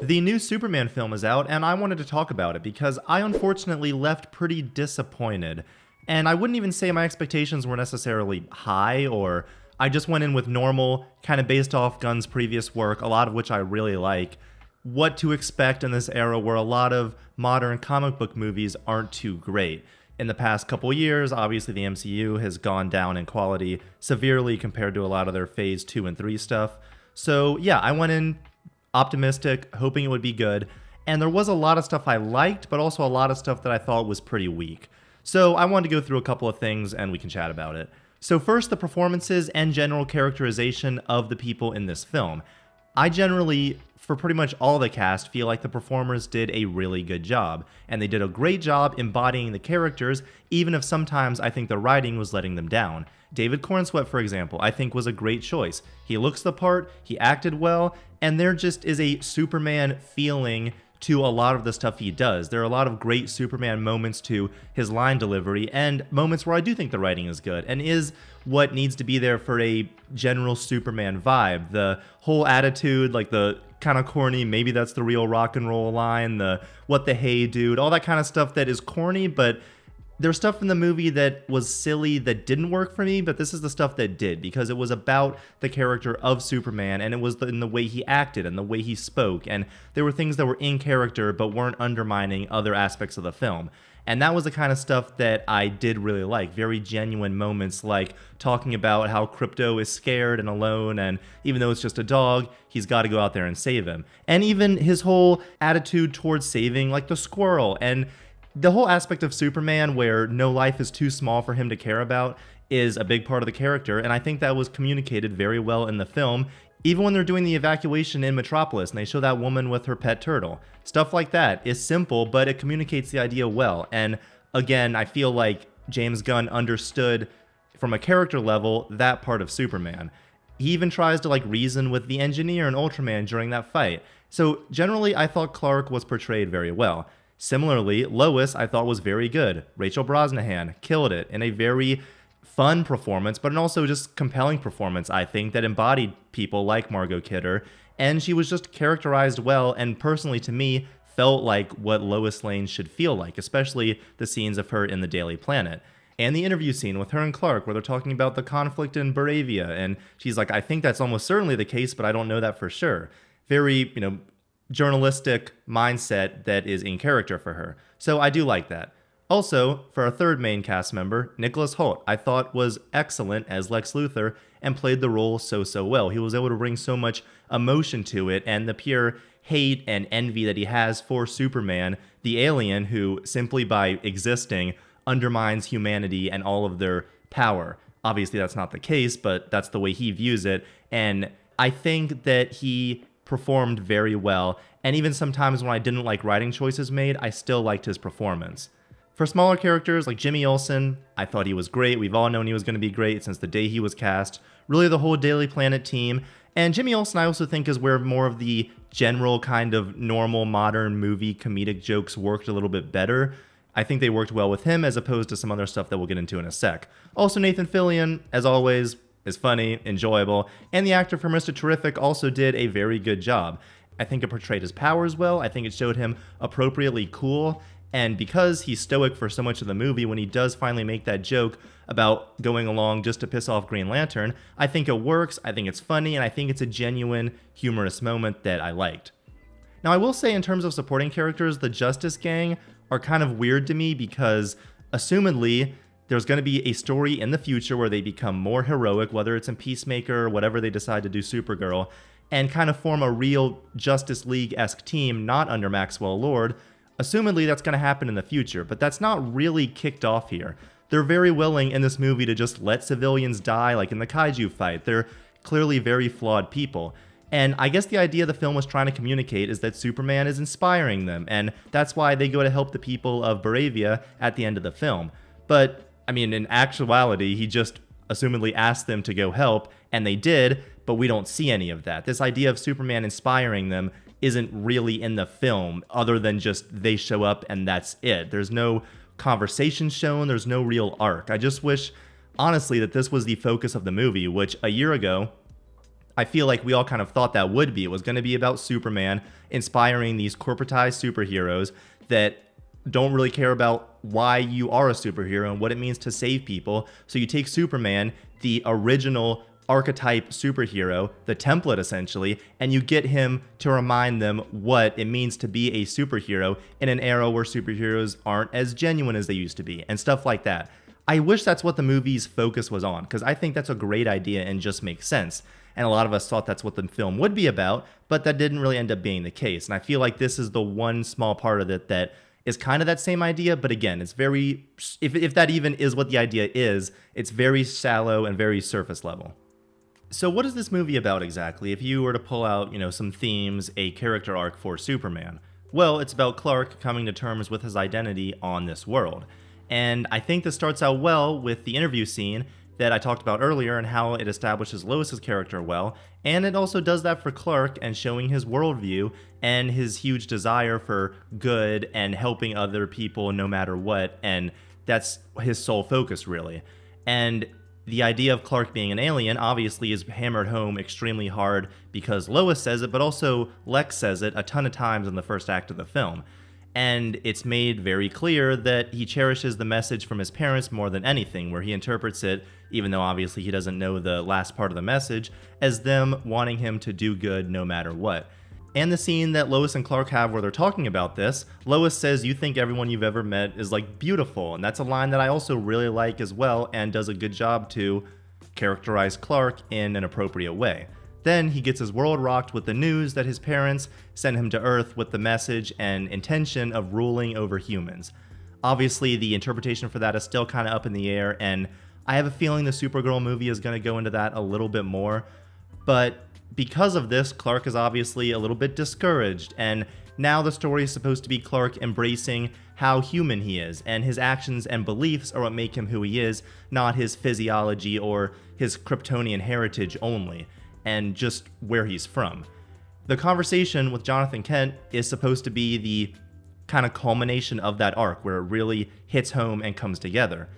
The new Superman film is out, and I wanted to talk about it because I unfortunately left pretty disappointed. And I wouldn't even say my expectations were necessarily high, or I just went in with normal, kind of based off Gunn's previous work, a lot of which I really like, what to expect in this era where a lot of modern comic book movies aren't too great. In the past couple years, obviously the MCU has gone down in quality severely compared to a lot of their Phase 2 and 3 stuff. So yeah, I went in optimistic, hoping it would be good, and there was a lot of stuff I liked, but also a lot of stuff that I thought was pretty weak. So I wanted to go through a couple of things and we can chat about it. So first, the performances and general characterization of the people in this film. I generally, for pretty much all the cast, feel like the performers did a really good job, and they did a great job embodying the characters, even if sometimes I think the writing was letting them down. David Cornsweet, for example, I think was a great choice. He looks the part, he acted well, and there just is a Superman feeling to a lot of the stuff he does. There are a lot of great Superman moments to his line delivery, and moments where I do think the writing is good, and is what needs to be there for a general Superman vibe. The whole attitude, like the kind of corny, maybe that's the real rock and roll line, the what the hey dude, all that kind of stuff that is corny, but there's stuff in the movie that was silly that didn't work for me, but this is the stuff that did, because it was about the character of Superman, and it was in the way he acted and the way he spoke, and there were things that were in character but weren't undermining other aspects of the film. And that was the kind of stuff that I did really like. Very genuine moments, like talking about how Krypto is scared and alone, and even though it's just a dog, he's got to go out there and save him. And even his whole attitude towards saving, like the squirrel, and the whole aspect of Superman where no life is too small for him to care about is a big part of the character, and I think that was communicated very well in the film. Even when they're doing the evacuation in Metropolis and they show that woman with her pet turtle. Stuff like that is simple, but it communicates the idea well. And again, I feel like James Gunn understood from a character level that part of Superman. He even tries to reason with the engineer and Ultraman during that fight. So generally, I thought Clark was portrayed very well. Similarly, Lois I thought was very good. Rachel Brosnahan killed it in a very fun performance, but an also just compelling performance, I think, that embodied people like Margot Kidder, and she was just characterized well, and personally to me, felt like what Lois Lane should feel like, especially the scenes of her in the Daily Planet. And the interview scene with her and Clark, where they're talking about the conflict in Baravia, and she's like, I think that's almost certainly the case, but I don't know that for sure. Very, journalistic mindset that is in character for her. So I do like that. Also, for our third main cast member, Nicholas Hoult, I thought was excellent as Lex Luthor and played the role so well. He was able to bring so much emotion to it, and the pure hate and envy that he has for Superman, the alien who simply by existing undermines humanity and all of their power. Obviously that's not the case, but that's the way he views it, and I think that he performed very well, and even sometimes when I didn't like writing choices made, I still liked his performance. For smaller characters like Jimmy Olsen, I thought he was great. We've all known he was going to be great since the day he was cast. Really the whole Daily Planet team. And Jimmy Olsen I also think is where more of the general kind of normal modern movie comedic jokes worked a little bit better. I think they worked well with him as opposed to some other stuff that we'll get into in a sec. Also Nathan Fillion, as always, is funny, enjoyable, and the actor for Mr. Terrific also did a very good job. I think it portrayed his powers well. I think it showed him appropriately cool. And because he's stoic for so much of the movie, when he does finally make that joke about going along just to piss off Green Lantern, I think it works, I think it's funny, and I think it's a genuine, humorous moment that I liked. Now, I will say in terms of supporting characters, the Justice Gang are kind of weird to me because, assumedly, there's going to be a story in the future where they become more heroic, whether it's in Peacemaker or whatever they decide to do Supergirl, and kind of form a real Justice League-esque team, not under Maxwell Lord. Assumedly, that's going to happen in the future, but that's not really kicked off here. They're very willing in this movie to just let civilians die, like in the kaiju fight. They're clearly very flawed people. And I guess the idea the film was trying to communicate is that Superman is inspiring them, and that's why they go to help the people of Baravia at the end of the film. But, in actuality, he just assumedly asked them to go help, and they did, but we don't see any of that. This idea of Superman inspiring them isn't really in the film, other than just they show up and that's it. There's no conversation shown, there's no real arc. I just wish, honestly, that this was the focus of the movie, which a year ago, I feel like we all kind of thought that would be. It was going to be about Superman inspiring these corporatized superheroes that don't really care about why you are a superhero and what it means to save people. So you take Superman, the original archetype superhero, the template essentially, and you get him to remind them what it means to be a superhero in an era where superheroes aren't as genuine as they used to be, and stuff like that. I wish that's what the movie's focus was on, because I think that's a great idea and just makes sense. And a lot of us thought that's what the film would be about, but that didn't really end up being the case. And I feel like this is the one small part of it that is kind of that same idea, but again, it's very, if that even is what the idea is, it's very shallow and very surface level. So what is this movie about exactly? If you were to pull out, some themes, a character arc for Superman, well, it's about Clark coming to terms with his identity on this world. And I think this starts out well with the interview scene that I talked about earlier and how it establishes Lois's character well, and it also does that for Clark and showing his worldview and his huge desire for good and helping other people no matter what, and that's his sole focus really. And the idea of Clark being an alien obviously is hammered home extremely hard because Lois says it, but also Lex says it a ton of times in the first act of the film. And it's made very clear that he cherishes the message from his parents more than anything, where he interprets it, even though obviously he doesn't know the last part of the message, as them wanting him to do good no matter what. And the scene that Lois and Clark have where they're talking about this, Lois says, "You think everyone you've ever met is like beautiful." And that's a line that I also really like as well and does a good job to characterize Clark in an appropriate way. Then he gets his world rocked with the news that his parents sent him to Earth with the message and intention of ruling over humans. Obviously, the interpretation for that is still kind of up in the air, and I have a feeling the Supergirl movie is going to go into that a little bit more. But because of this, Clark is obviously a little bit discouraged, and now the story is supposed to be Clark embracing how human he is, and his actions and beliefs are what make him who he is, not his physiology or his Kryptonian heritage only, and just where he's from. The conversation with Jonathan Kent is supposed to be the kind of culmination of that arc, where it really hits home and comes together.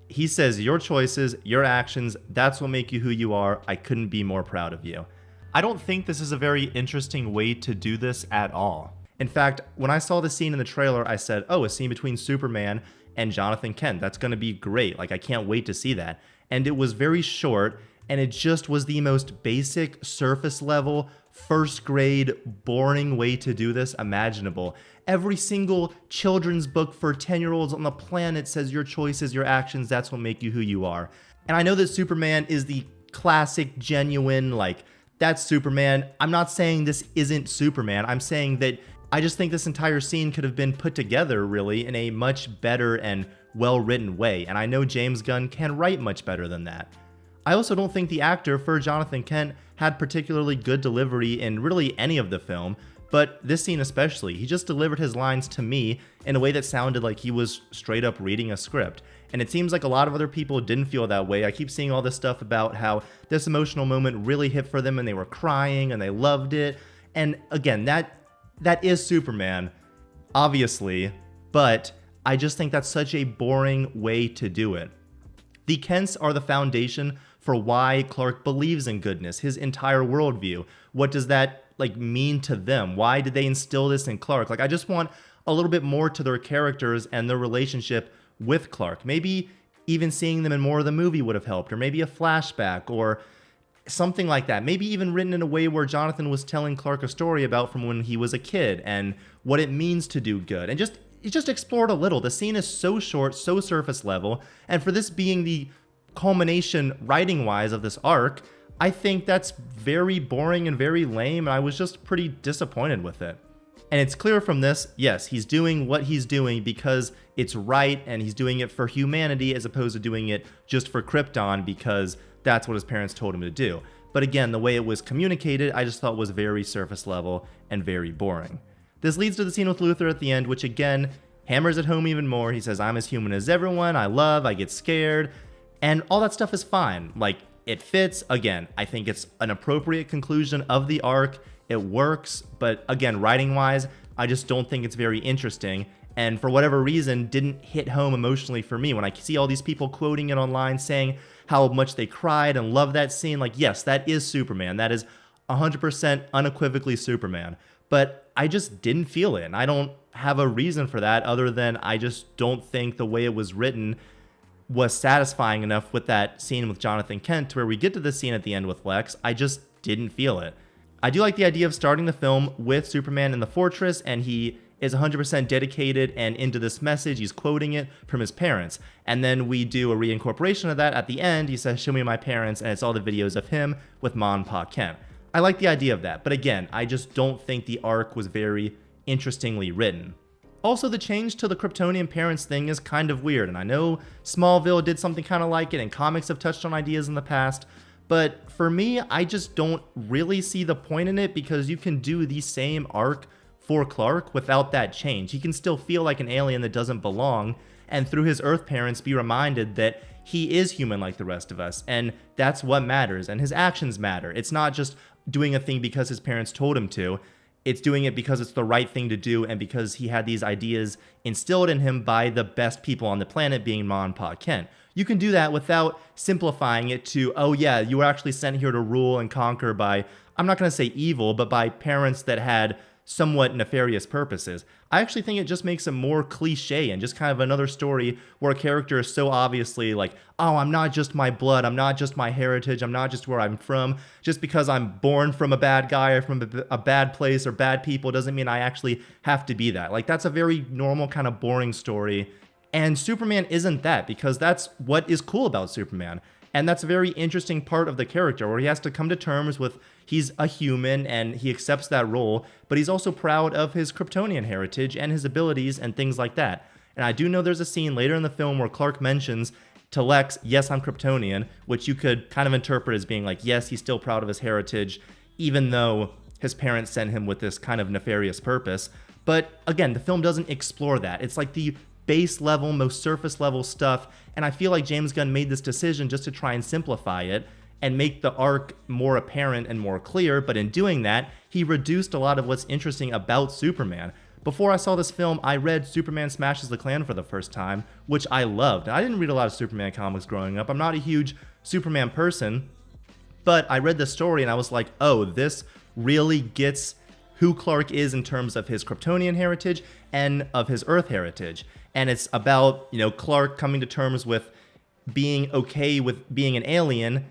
He says, "Your choices, your actions, that's what make you who you are. I couldn't be more proud of you." I don't think this is a very interesting way to do this at all. In fact, when I saw the scene in the trailer, I said, oh, a scene between Superman and Jonathan Kent. That's going to be great. Like, I can't wait to see that. And it was very short, and it just was the most basic, surface level, first grade, boring way to do this imaginable. Every single children's book for 10-year-olds on the planet says your choices, your actions, that's what make you who you are. And I know that Superman is the classic, genuine, like, that's Superman. I'm not saying this isn't Superman. I'm saying that I just think this entire scene could have been put together really in a much better and well-written way. And I know James Gunn can write much better than that. I also don't think the actor for Jonathan Kent had particularly good delivery in really any of the film, but this scene especially. He just delivered his lines to me in a way that sounded like he was straight up reading a script. And it seems like a lot of other people didn't feel that way. I keep seeing all this stuff about how this emotional moment really hit for them and they were crying and they loved it. And again, that is Superman, obviously, but I just think that's such a boring way to do it. The Kents are the foundation for why Clark believes in goodness, his entire worldview. What does that mean to them? Why did they instill this in Clark? I just want a little bit more to their characters and their relationship with Clark. Maybe even seeing them in more of the movie would have helped, or maybe a flashback or something like that. Maybe even written in a way where Jonathan was telling Clark a story about from when he was a kid and what it means to do good, and just explored a little. The scene is so short, so surface level, and for this being the culmination writing-wise of this arc, I think that's very boring and very lame, and I was just pretty disappointed with it. And it's clear from this, yes, he's doing what he's doing because it's right, and he's doing it for humanity as opposed to doing it just for Krypton because that's what his parents told him to do. But again, the way it was communicated, I just thought was very surface level and very boring. This leads to the scene with Luthor at the end, which again hammers it home even more. He says, "I'm as human as everyone, I love, I get scared," and all that stuff is fine. It fits. Again, I think it's an appropriate conclusion of the arc. It works, but again, writing-wise, I just don't think it's very interesting. and for whatever reason didn't hit home emotionally for me. When I see all these people quoting it online saying how much they cried and loved that scene, like, yes, that is Superman. That is 100% unequivocally Superman. But I just didn't feel it, and I don't have a reason for that other than I just don't think the way it was written was satisfying enough with that scene with Jonathan Kent to where we get to the scene at the end with Lex. I just didn't feel it. I do like the idea of starting the film with Superman in the fortress, and he is 100% dedicated and into this message. He's quoting it from his parents. And then we do a reincorporation of that at the end. He says, "Show me my parents," and it's all the videos of him with Ma and Pa Kent. I like the idea of that, but again, I just don't think the arc was very interestingly written. Also, the change to the Kryptonian parents thing is kind of weird, and I know Smallville did something kind of like it, and comics have touched on ideas in the past, but for me, I just don't really see the point in it because you can do the same arc for Clark without that change. He can still feel like an alien that doesn't belong, and through his Earth parents be reminded that he is human like the rest of us, and that's what matters, and his actions matter. It's not just doing a thing because his parents told him to. It's doing it because it's the right thing to do and because he had these ideas instilled in him by the best people on the planet, being Ma and Pa Kent. You can do that without simplifying it to, oh yeah, you were actually sent here to rule and conquer by, I'm not going to say evil, but by parents that had somewhat nefarious purposes. I actually think it just makes it more cliche and just kind of another story where a character is so obviously like, oh, I'm not just my blood, I'm not just my heritage, I'm not just where I'm from. Just because I'm born from a bad guy or from a bad place or bad people doesn't mean I actually have to be that. Like, that's a very normal kind of boring story. And Superman isn't that, because that's what is cool about Superman. And that's a very interesting part of the character where he has to come to terms with he's a human and he accepts that role, but he's also proud of his Kryptonian heritage and his abilities and things like that. And I do know there's a scene later in the film where Clark mentions to Lex, yes, I'm Kryptonian, which you could kind of interpret as being like, yes, he's still proud of his heritage, even though his parents sent him with this kind of nefarious purpose. But again, the film doesn't explore that. It's like the base level, most surface level stuff, and I feel like James Gunn made this decision just to try and simplify it and make the arc more apparent and more clear, but in doing that, he reduced a lot of what's interesting about Superman. Before I saw this film, I read Superman Smashes the Klan for the first time, which I loved. I didn't read a lot of Superman comics growing up. I'm not a huge Superman person, but I read the story and I was like, oh, this really gets who Clark is in terms of his Kryptonian heritage and of his Earth heritage. And it's about, Clark coming to terms with being okay with being an alien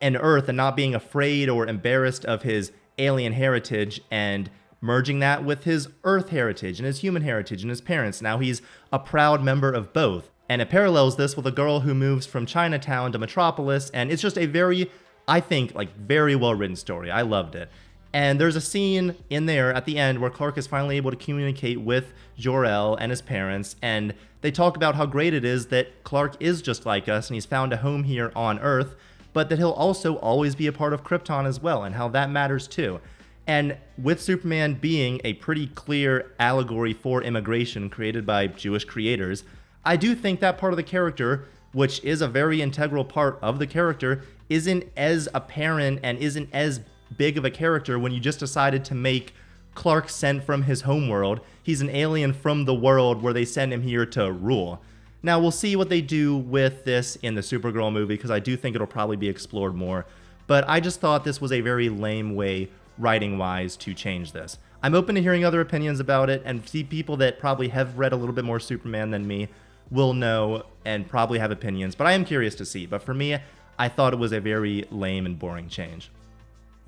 and Earth and not being afraid or embarrassed of his alien heritage and merging that with his Earth heritage and his human heritage and his parents. Now he's a proud member of both. And it parallels this with a girl who moves from Chinatown to Metropolis. And it's just a very, I think, very well written story. I loved it. And there's a scene in there at the end where Clark is finally able to communicate with Jor-El and his parents, and they talk about how great it is that Clark is just like us and he's found a home here on Earth, but that he'll also always be a part of Krypton as well, and how that matters too. And with Superman being a pretty clear allegory for immigration created by Jewish creators, I do think that part of the character, which is a very integral part of the character, isn't as apparent and isn't as big of a character when you just decided to make Clark sent from his homeworld. He's an alien from the world where they send him here to rule. Now, we'll see what they do with this in the Supergirl movie, because I do think it'll probably be explored more. But I just thought this was a very lame way, writing-wise, to change this. I'm open to hearing other opinions about it, and see people that probably have read a little bit more Superman than me will know and probably have opinions, but I am curious to see. But for me, I thought it was a very lame and boring change.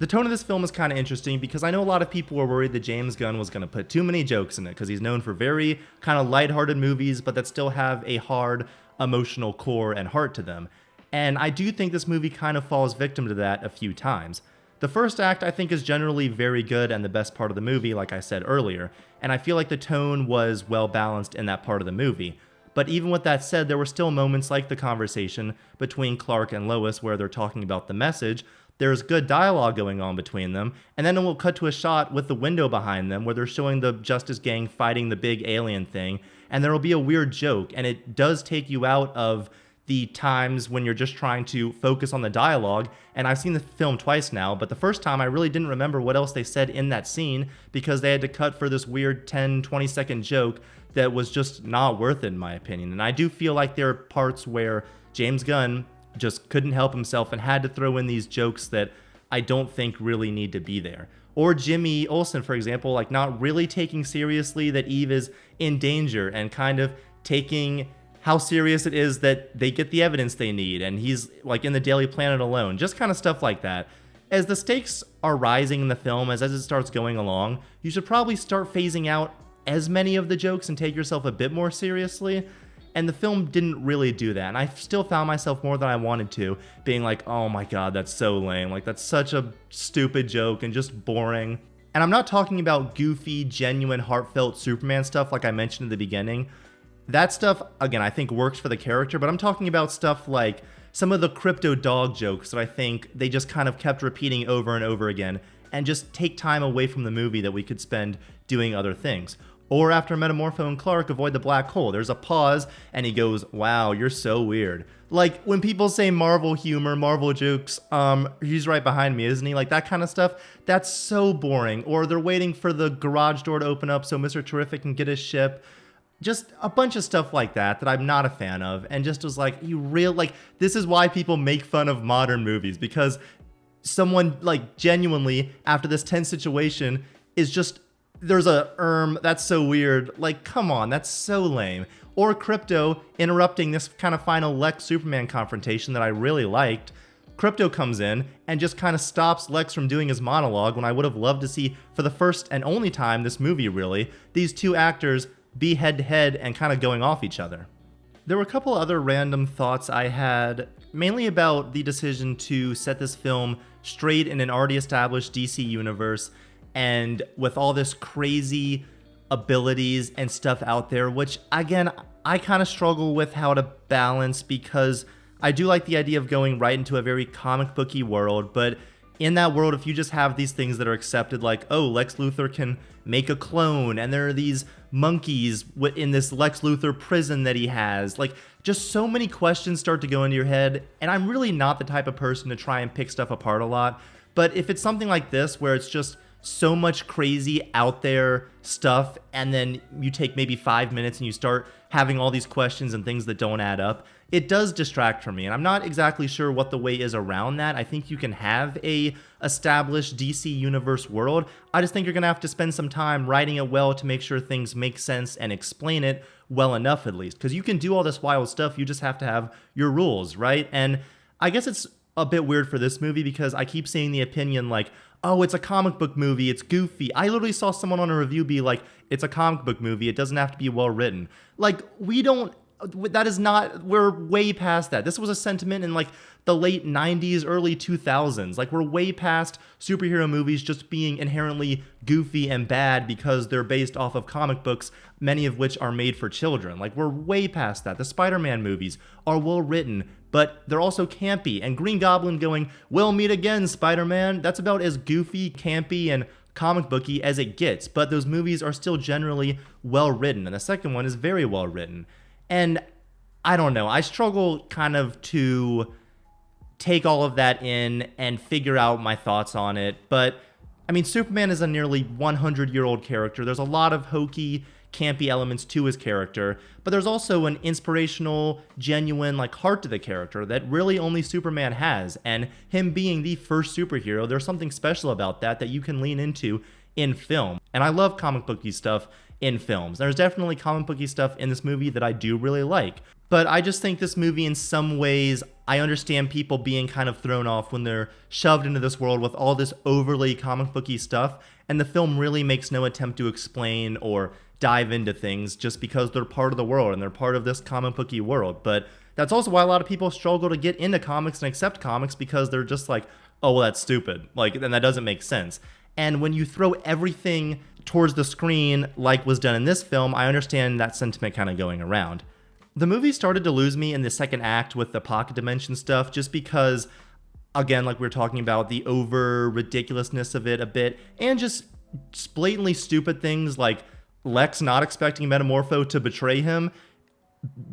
The tone of this film is kind of interesting because I know a lot of people were worried that James Gunn was going to put too many jokes in it, because he's known for very kind of lighthearted movies, but that still have a hard emotional core and heart to them. And I do think this movie kind of falls victim to that a few times. The first act, I think, is generally very good and the best part of the movie, like I said earlier, and I feel like the tone was well balanced in that part of the movie. But even with that said, there were still moments like the conversation between Clark and Lois where they're talking about the message. There's good dialogue going on between them, and then we'll cut to a shot with the window behind them where they're showing the Justice Gang fighting the big alien thing, and there will be a weird joke, and it does take you out of the times when you're just trying to focus on the dialogue. And I've seen the film twice now, but the first time I really didn't remember what else they said in that scene because they had to cut for this weird 10, 20-second joke that was just not worth it in my opinion. And I do feel like there are parts where James Gunn just couldn't help himself and had to throw in these jokes that I don't think really need to be there. Or Jimmy Olsen, for example, like not really taking seriously that Eve is in danger and kind of taking how serious it is that they get the evidence they need and he's like in the Daily Planet alone, just kind of stuff like that. As the stakes are rising in the film, as it starts going along, you should probably start phasing out as many of the jokes and take yourself a bit more seriously. And the film didn't really do that. And I still found myself more than I wanted to, being like, oh my god, that's so lame. Like, that's such a stupid joke and just boring. And I'm not talking about goofy, genuine, heartfelt Superman stuff like I mentioned at the beginning. That stuff, again, I think works for the character, but I'm talking about stuff like some of the crypto dog jokes that I think they just kind of kept repeating over and over again and just take time away from the movie that we could spend doing other things. Or after Metamorpho and Clark avoid the black hole, there's a pause and he goes, wow, you're so weird. Like when people say Marvel humor, Marvel jokes, he's right behind me, isn't he? Like that kind of stuff, that's so boring. Or they're waiting for the garage door to open up so Mr. Terrific can get his ship. Just a bunch of stuff like that I'm not a fan of, and just was like, this is why people make fun of modern movies, because someone like genuinely after this tense situation is just, there's that's so weird. Like, come on, that's so lame. Or Krypto interrupting this kind of final Lex Superman confrontation that I really liked. Krypto comes in and just kind of stops Lex from doing his monologue when I would have loved to see, for the first and only time this movie really, these two actors be head-to-head and kind of going off each other. There were a couple other random thoughts I had, mainly about the decision to set this film straight in an already established DC universe and with all this crazy abilities and stuff out there, which again, I kind of struggle with how to balance, because I do like the idea of going right into a very comic booky world, but in that world, if you just have these things that are accepted, like, oh, Lex Luthor can make a clone, and there are these monkeys in this Lex Luthor prison that he has, like, just so many questions start to go into your head, and I'm really not the type of person to try and pick stuff apart a lot, but if it's something like this, where it's just so much crazy out there stuff, and then you take maybe 5 minutes and you start having all these questions and things that don't add up, it does distract from me, and I'm not exactly sure what the way is around that. I think you can have a established DC Universe world. I just think you're gonna have to spend some time writing it well to make sure things make sense and explain it well enough, at least. Because you can do all this wild stuff, you just have to have your rules, right? And I guess it's a bit weird for this movie because I keep seeing the opinion like, oh, it's a comic book movie, it's goofy. I literally saw someone on a review be like, it's a comic book movie, it doesn't have to be well written. Like, we're way past that. This was a sentiment in like the late 90s, early 2000s. Like, we're way past superhero movies just being inherently goofy and bad because they're based off of comic books, many of which are made for children. Like, we're way past that. The Spider-Man movies are well written, but they're also campy. And Green Goblin going, "We'll meet again, Spider-Man," that's about as goofy, campy, and comic booky as it gets. But those movies are still generally well written, and the second one is very well written. And I don't know, I struggle kind of to take all of that in and figure out my thoughts on it. But, I mean, Superman is a nearly 100-year-old character. There's a lot of hokey, campy elements to his character, but there's also an inspirational, genuine, like, heart to the character that really only Superman has. And him being the first superhero, there's something special about that you can lean into in film. And I love comic booky stuff in films. There's definitely comic booky stuff in this movie that I do really like. But I just think this movie, in some ways, I understand people being kind of thrown off when they're shoved into this world with all this overly comic booky stuff, and the film really makes no attempt to explain or dive into things just because they're part of the world and they're part of this comic booky world. But that's also why a lot of people struggle to get into comics and accept comics, because they're just like, oh, well, that's stupid. Like, and that doesn't make sense. And when you throw everything towards the screen like was done in this film, I understand that sentiment kind of going around. The movie started to lose me in the second act with the pocket dimension stuff, just because, again, like we were talking about, the over ridiculousness of it a bit, and just blatantly stupid things like Lex not expecting Metamorpho to betray him.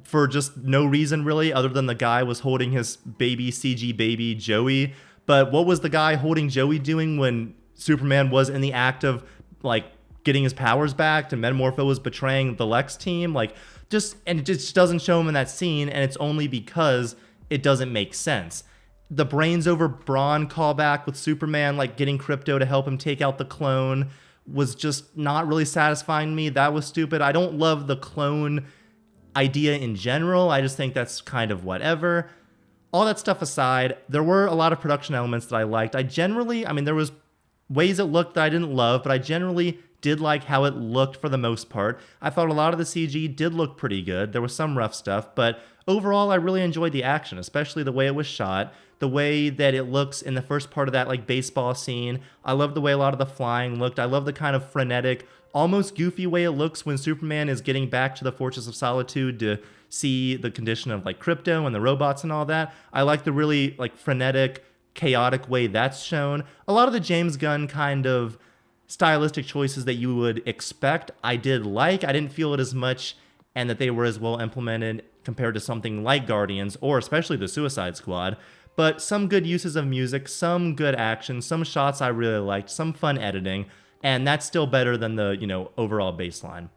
for just no reason really, other than the guy was holding his baby CG baby Joey. But what was the guy holding Joey doing when Superman was in the act of like getting his powers back and Metamorpho was betraying the Lex team? Like, and it just doesn't show him in that scene, and it's only because it doesn't make sense. The brains over brawn callback with Superman like getting Krypto to help him take out the clone was just not really satisfying me. That was stupid. I don't love the clone idea in general. I just think that's kind of whatever. All that stuff aside, there were a lot of production elements that I liked. There was ways it looked that I didn't love, but I generally did like how it looked for the most part. I thought a lot of the CG did look pretty good. There was some rough stuff, but overall I really enjoyed the action, especially the way it was shot, the way that it looks in the first part of that like baseball scene. I love the way a lot of the flying looked. I love the kind of frenetic, almost goofy way it looks when Superman is getting back to the Fortress of Solitude to see the condition of like Krypto and the robots and all that. I like the really like frenetic, chaotic way that's shown. A lot of the James Gunn kind of stylistic choices that you would expect, I did like. I didn't feel it as much, and that they were as well implemented compared to something like Guardians or especially the Suicide Squad. But some good uses of music, some good action, some shots I really liked, some fun editing, and that's still better than the, overall baseline.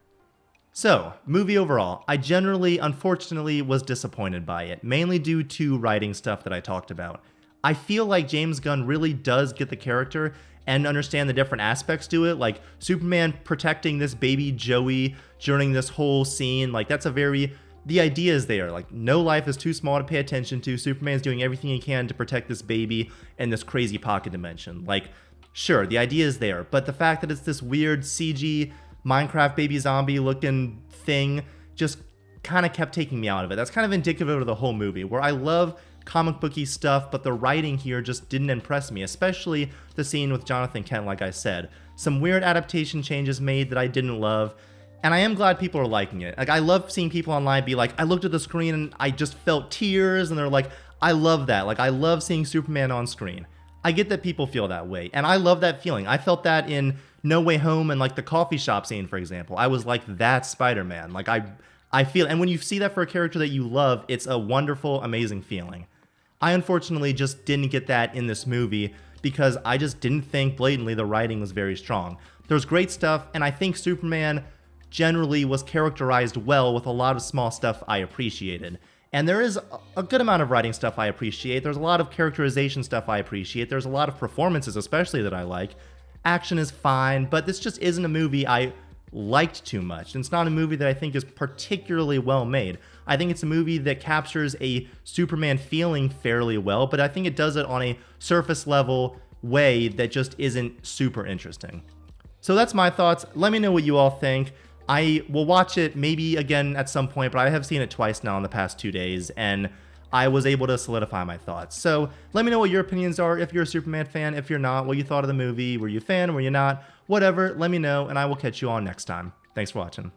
So, movie overall, I generally, unfortunately, was disappointed by it, mainly due to writing stuff that I talked about. I feel like James Gunn really does get the character and understand the different aspects to it, like Superman protecting this baby Joey during this whole scene. Like, the idea is there. Like, no life is too small to pay attention to. Superman's doing everything he can to protect this baby in this crazy pocket dimension. Like, sure, the idea is there, but the fact that it's this weird CG Minecraft baby zombie looking thing just kind of kept taking me out of it. That's kind of indicative of the whole movie, where I love comic booky stuff, but the writing here just didn't impress me, especially the scene with Jonathan Kent, like I said. Some weird adaptation changes made that I didn't love, and I am glad people are liking it. Like, I love seeing people online be like, I looked at the screen and I just felt tears, and they're like, I love that. Like, I love seeing Superman on screen. I get that people feel that way, and I love that feeling. I felt that in No Way Home and like the coffee shop scene, for example. I was like, that's Spider-Man. Like, I feel, and when you see that for a character that you love, it's a wonderful, amazing feeling. I unfortunately just didn't get that in this movie because I just didn't think blatantly the writing was very strong. There's great stuff, and I think Superman generally was characterized well with a lot of small stuff I appreciated. And there is a good amount of writing stuff I appreciate. There's a lot of characterization stuff I appreciate. There's a lot of performances especially that I like. Action is fine, but this just isn't a movie I liked too much. And it's not a movie that I think is particularly well made. I think it's a movie that captures a Superman feeling fairly well, but I think it does it on a surface level way that just isn't super interesting. So that's my thoughts. Let me know what you all think. I will watch it maybe again at some point, but I have seen it twice now in the past 2 days, and I was able to solidify my thoughts. So let me know what your opinions are if you're a Superman fan. If you're not, what you thought of the movie. Were you a fan? Were you not? Whatever, let me know, and I will catch you on next time. Thanks for watching.